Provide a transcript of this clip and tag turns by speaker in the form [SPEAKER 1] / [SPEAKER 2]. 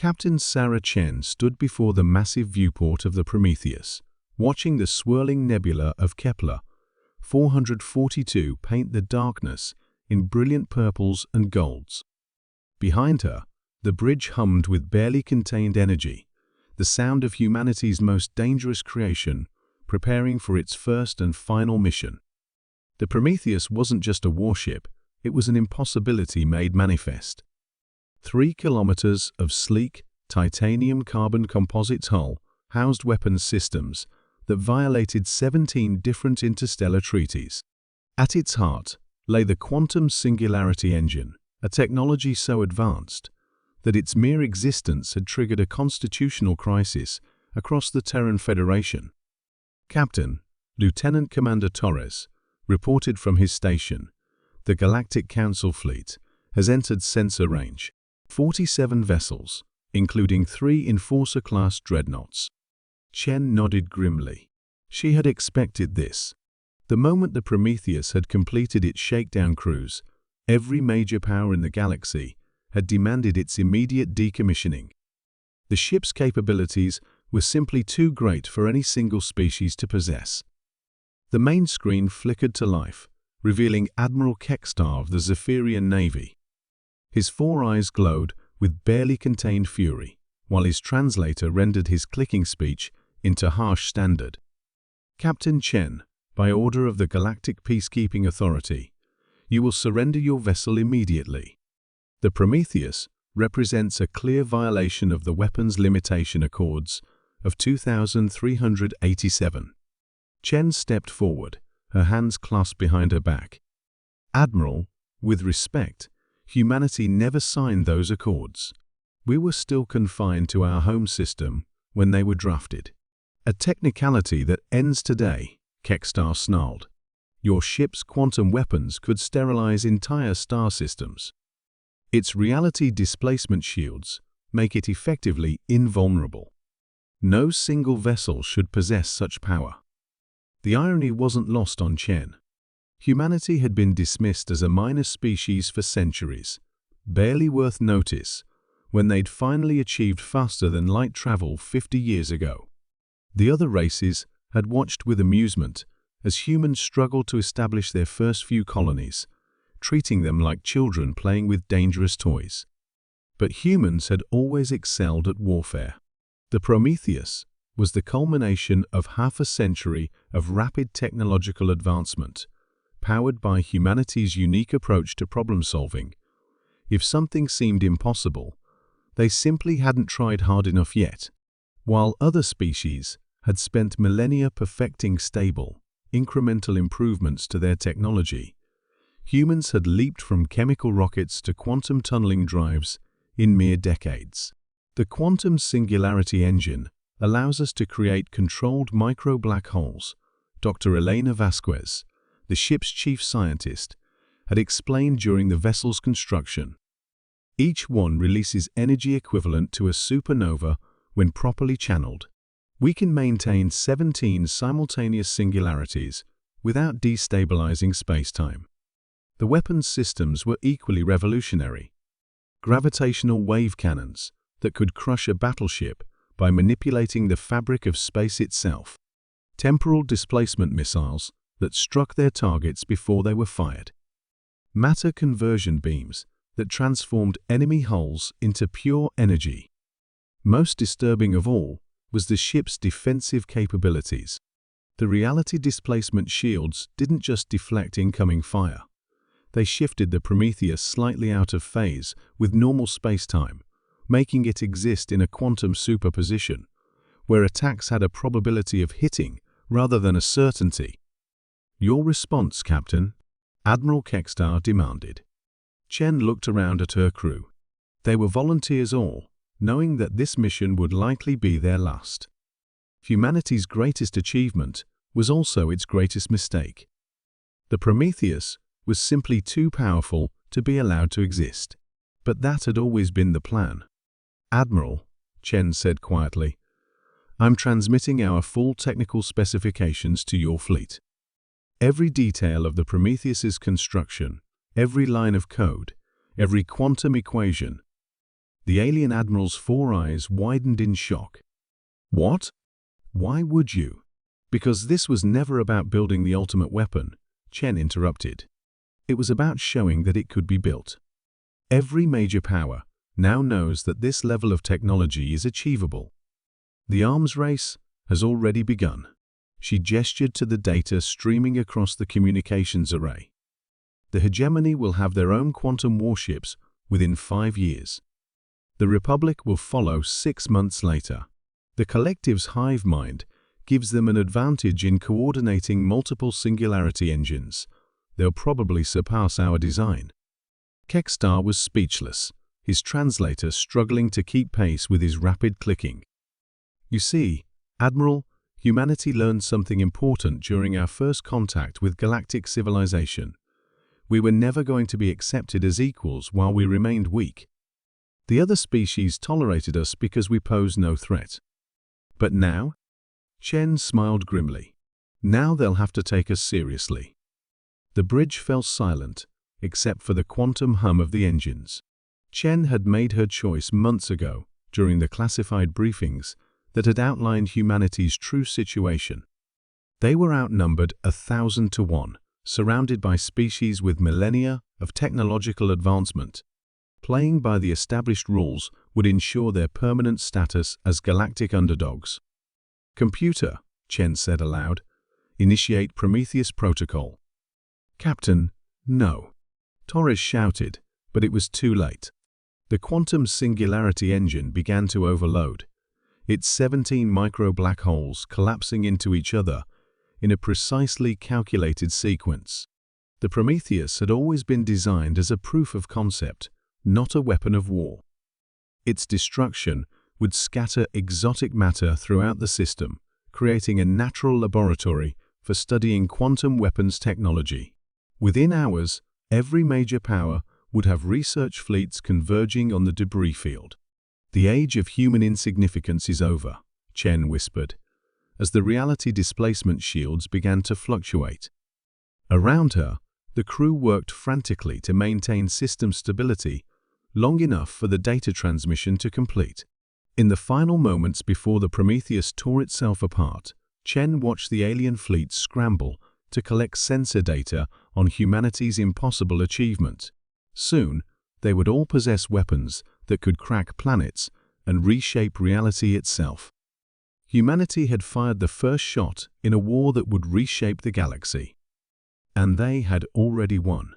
[SPEAKER 1] Captain Sarah Chen stood before the massive viewport of the Prometheus, watching the swirling nebula of Kepler 442 paint the darkness in brilliant purples and golds. Behind her, the bridge hummed with barely contained energy, the sound of humanity's most dangerous creation, preparing for its first and final mission. The Prometheus wasn't just a warship, it was an impossibility made manifest. 3 kilometers of sleek, titanium carbon composite hull housed weapons systems that violated 17 different interstellar treaties. At its heart lay the quantum singularity engine, a technology so advanced that its mere existence had triggered a constitutional crisis across the Terran Federation. Captain, Lieutenant Commander Torres, reported from his station, the Galactic Council fleet has entered sensor range. 47 vessels, including 3 Enforcer-class dreadnoughts. Chen nodded grimly. She had expected this. The moment the Prometheus had completed its shakedown cruise, every major power in the galaxy had demanded its immediate decommissioning. The ship's capabilities were simply too great for any single species to possess. The main screen flickered to life, revealing Admiral Kekstar of the Zephyrian Navy. His 4 eyes glowed with barely contained fury, while his translator rendered his clicking speech into harsh standard. Captain Chen, by order of the Galactic Peacekeeping Authority, you will surrender your vessel immediately. The Prometheus represents a clear violation of the Weapons Limitation Accords of 2387. Chen stepped forward, her hands clasped behind her back. Admiral, with respect, humanity never signed those accords. We were still confined to our home system when they were drafted. A technicality that ends today, Kekstar snarled. Your ship's quantum weapons could sterilize entire star systems. Its reality displacement shields make it effectively invulnerable. No single vessel should possess such power. The irony wasn't lost on Chen. Humanity had been dismissed as a minor species for centuries, barely worth notice, when they'd finally achieved faster-than-light travel 50 years ago. The other races had watched with amusement as humans struggled to establish their first few colonies, treating them like children playing with dangerous toys. But humans had always excelled at warfare. The Prometheus was the culmination of half a century of rapid technological advancement, powered by humanity's unique approach to problem-solving. If something seemed impossible, they simply hadn't tried hard enough yet. While other species had spent millennia perfecting stable, incremental improvements to their technology, humans had leaped from chemical rockets to quantum tunneling drives in mere decades. The quantum singularity engine allows us to create controlled micro-black holes. Dr. Elena Vasquez, the ship's chief scientist, had explained during the vessel's construction. Each one releases energy equivalent to a supernova when properly channeled. We can maintain 17 simultaneous singularities without destabilizing space-time. The weapons systems were equally revolutionary. Gravitational wave cannons that could crush a battleship by manipulating the fabric of space itself. Temporal displacement missiles that struck their targets before they were fired. Matter conversion beams that transformed enemy hulls into pure energy. Most disturbing of all was the ship's defensive capabilities. The reality displacement shields didn't just deflect incoming fire. They shifted the Prometheus slightly out of phase with normal space-time, making it exist in a quantum superposition, where attacks had a probability of hitting rather than a certainty. Your response, Captain, Admiral Kekstar demanded. Chen looked around at her crew. They were volunteers all, knowing that this mission would likely be their last. Humanity's greatest achievement was also its greatest mistake. The Prometheus was simply too powerful to be allowed to exist. But that had always been the plan. Admiral, Chen said quietly, I'm transmitting our full technical specifications to your fleet. Every detail of the Prometheus's construction, every line of code, every quantum equation. The alien admiral's four eyes widened in shock. What? Why would you? Because this was never about building the ultimate weapon, Chen interrupted. It was about showing that it could be built. Every major power now knows that this level of technology is achievable. The arms race has already begun. She gestured to the data streaming across the communications array. The hegemony will have their own quantum warships within 5 years. The Republic will follow 6 months later. The collective's hive mind gives them an advantage in coordinating multiple singularity engines. They'll probably surpass our design. Kekstar was speechless, his translator struggling to keep pace with his rapid clicking. You see, Admiral, humanity learned something important during our first contact with galactic civilization. We were never going to be accepted as equals while we remained weak. The other species tolerated us because we posed no threat. But now? Chen smiled grimly. Now they'll have to take us seriously. The bridge fell silent, except for the quantum hum of the engines. Chen had made her choice months ago, during the classified briefings that had outlined humanity's true situation. They were outnumbered 1,000 to 1, surrounded by species with millennia of technological advancement. Playing by the established rules would ensure their permanent status as galactic underdogs. Computer, Chen said aloud, initiate Prometheus protocol. Captain, no. Torres shouted, but it was too late. The quantum singularity engine began to overload, its 17 micro-black holes collapsing into each other in a precisely calculated sequence. The Prometheus had always been designed as a proof of concept, not a weapon of war. Its destruction would scatter exotic matter throughout the system, creating a natural laboratory for studying quantum weapons technology. Within hours, every major power would have research fleets converging on the debris field. The age of human insignificance is over, Chen whispered, as the reality displacement shields began to fluctuate. Around her, the crew worked frantically to maintain system stability long enough for the data transmission to complete. In the final moments before the Prometheus tore itself apart, Chen watched the alien fleet scramble to collect sensor data on humanity's impossible achievement. Soon, they would all possess weapons that could crack planets and reshape reality itself. Humanity had fired the first shot in a war that would reshape the galaxy. And they had already won.